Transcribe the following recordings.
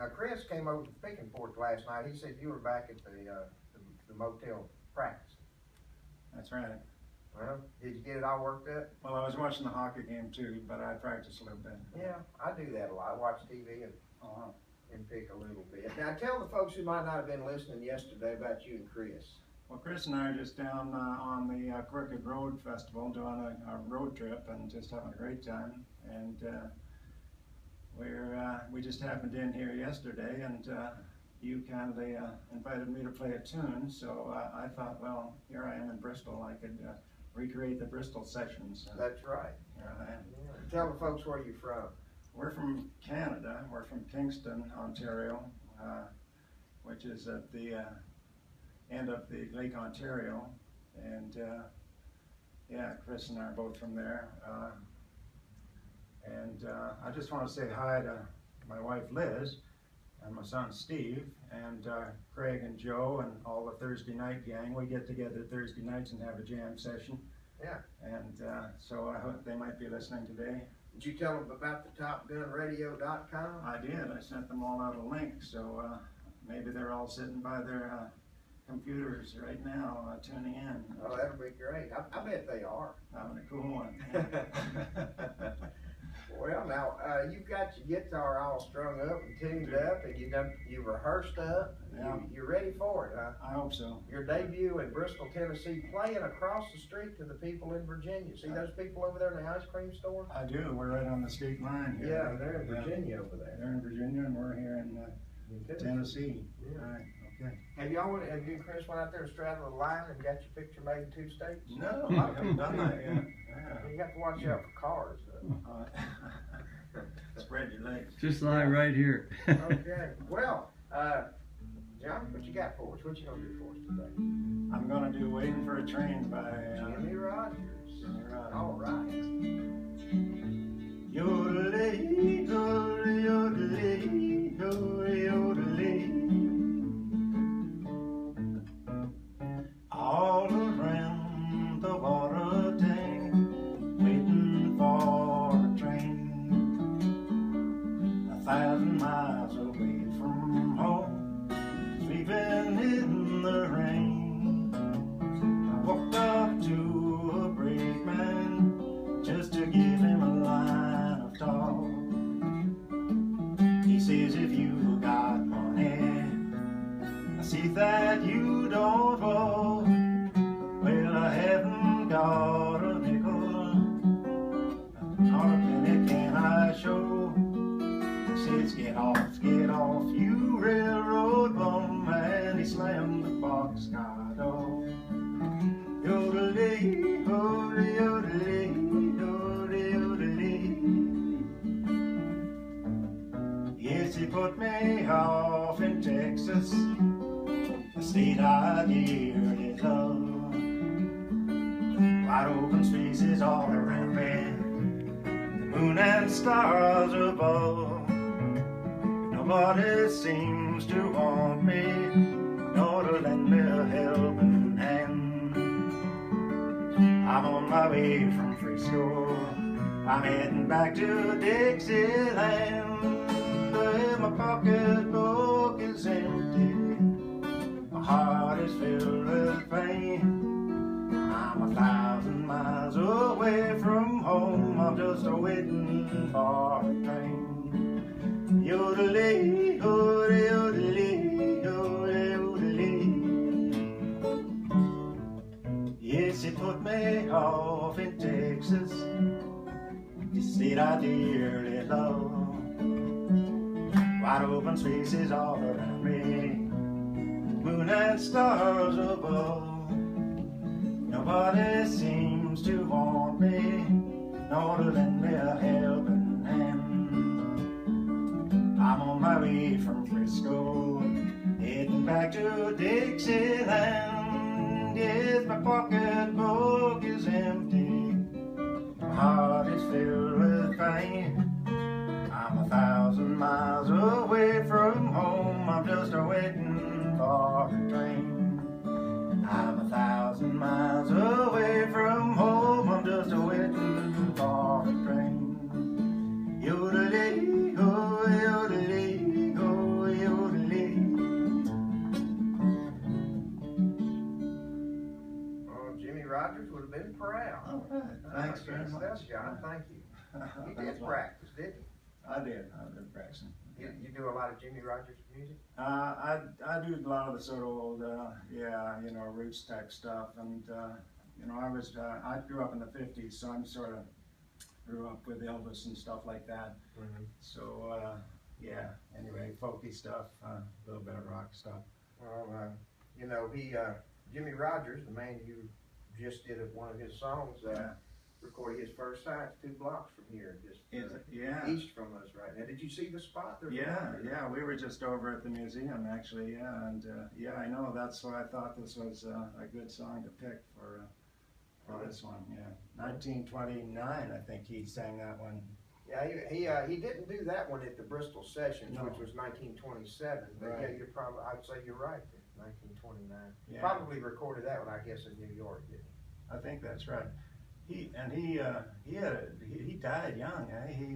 Now, Chris came over to Picking Porch last night. He said you were back at the motel practicing. That's right. Well, did you get it all worked up? Well, I was watching the hockey game too, but I practiced a little bit. Yeah, I do that a lot. I watch TV and pick a little bit. Now, tell the folks who might not have been listening yesterday about you and Chris. Well, Chris and I are just down on the Crooked Road Festival doing a road trip and just having a great time. And we just happened in here yesterday, and you kindly invited me to play a tune. So I thought, well, here I am in Bristol. I could recreate the Bristol Sessions. That's right. Here I am. Yeah. Tell the folks where you're from. We're from Canada. We're from Kingston, Ontario, which is at the end of the Lake Ontario, and yeah, Chris and I are both from there. I just want to say hi to my wife Liz and my son Steve and Craig and Joe and all the Thursday night gang. We get together Thursday nights and have a jam session. Yeah. And so I hope they might be listening today. Did you tell them about the TopGunRadio.com? I did. I sent them all out a link, so maybe they're all sitting by their computers right now tuning in. Oh, that'll be great. I bet they are. Having a cool one. Well, now you've got your guitar all strung up and tuned up, and you rehearsed up. Yeah. You're ready for it, huh? I hope so. Your debut in Bristol, Tennessee, playing across the street to the people in Virginia. See those people over there in the ice cream store? I do. We're right on the state line here. Yeah, they're in Virginia over there. They're in Virginia, and we're here in Tennessee. Yeah. Right. Okay. Have you and Chris went out there and straddled the line and got your picture made in 2 states? No, I haven't done that yet. Yeah. You got to watch out for cars, though. Spread your legs. Just lie right here. Okay. Well, John, what you got for us? What you gonna do for us today? I'm gonna do "Waiting for a Train" by Jimmie Rogers. Jimmie Rogers. All right. Yodelee, yodelee, yodelee, yodelee. All around the water tank, waiting for a train. 1,000 miles away from home, sleeping in the rain. I walked up to a brakeman just to give him a line of talk. He says, if you got money, I see that you don't walk. Well, I haven't got a nickel, not a penny can I show. He says, get off, you railroad bum, and he slammed the boxcar door. Yodelee, yodelee, yodelee, yodelee, yodelee. Yes, he put me off in Texas, a state I dearly love. Wide open spaces all around me, the moon and stars above. Nobody seems to want me, nor to lend me a helping hand. I'm on my way from Frisco, I'm heading back to Dixieland. My pocketbook is empty, my heart is filled with pain. I'm 1,000 miles away from home, I'm just waiting for a train. Yodelee, yodelee, yodelee, yodelee, yodelee. Yes, he put me off in Texas, the state I dearly love. Wide open spaces all around me, moon and stars above. Nobody seems to want me, nor to lend me a helping hand. I'm on my way from Frisco, heading back to Dixieland. Yes, my pocketbook is empty, my heart is filled with pain. I'm 1,000 miles away from home, I'm just waiting for a train. I'm 1,000 miles away from home, I'm just waiting for a train. Yodelee, oh, yodelee, oh, Thanks very much. That's John, thank you. You did practice, didn't you? I did practicing. You do a lot of Jimmie Rogers music? I do a lot of the sort of old, yeah, you know, roots type stuff, and you know, I grew up in the '50s, so I'm sort of grew up with Elvis and stuff like that. Mm-hmm. So yeah. Anyway, folky stuff, a little bit of rock stuff. Well, you know, Jimmie Rogers, the man who just did one of his songs, recorded his first sight 2 blocks from here, just yeah. east from us right now. Did you see the spot? Yeah, we were just over at the museum actually, yeah, and yeah, I know, that's why I thought this was a good song to pick for this one, yeah. 1929, I think he sang that one. Yeah, he didn't do that one at the Bristol Sessions, No. which was 1927, but Right. yeah, I'd say you're right, 1929. Yeah. Probably recorded that one, I guess, in New York, didn't he? I think that's right. He died young, eh? He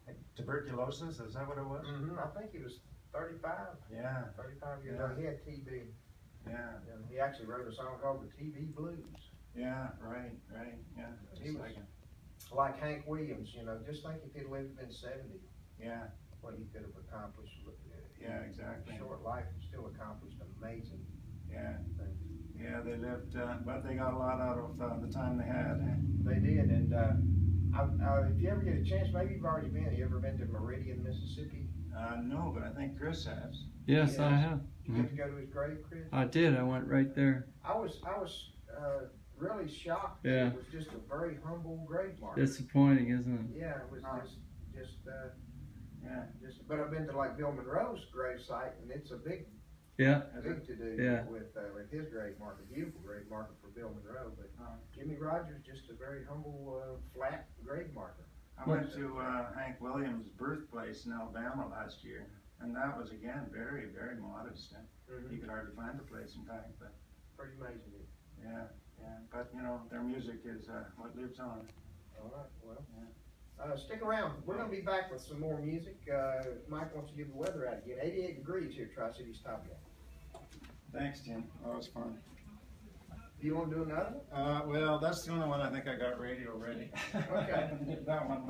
had tuberculosis, is that what it was? Mm-hmm. I think he was 35. Yeah. 35 years Yeah. old. He had TB. Yeah. And he actually wrote a song called the TB Blues. Yeah, right, yeah. He was like Hank Williams, you know, just think if he'd lived in 70, yeah. what he could have accomplished. Yeah, exactly. In a short life, he still accomplished amazing things. Yeah, they lived, but they got a lot out of the time they had. Eh? They did, and if you ever get a chance, maybe you've already been. You ever been to Meridian, Mississippi? No, but I think Chris has. Yes, I have. Did you get to go to his grave, Chris? I did. I went right there. I was really shocked. Yeah. It was just a very humble grave marker. Disappointing, isn't it? Yeah, it was Yeah. But I've been to like Bill Monroe's grave site, and it's a big Yeah. to do Yeah. with his grave marker, beautiful grave marker for Bill Monroe. But Jimmie Rogers, just a very humble, flat grave marker. I went to Hank Williams' birthplace in Alabama last year, and that was again very, very modest. Mm-hmm. You could hardly find the place in fact, but Pretty amazing. yeah. But you know, their music is what lives on. All right, well, stick around. We're going to be back with some more music. Mike wants to give the weather out again. 88 degrees here, Tri-Cities Top Gun. Thanks, Tim. That was fun. Do you want to do another one? Well, that's the only one I think I got radio ready. Okay. That one.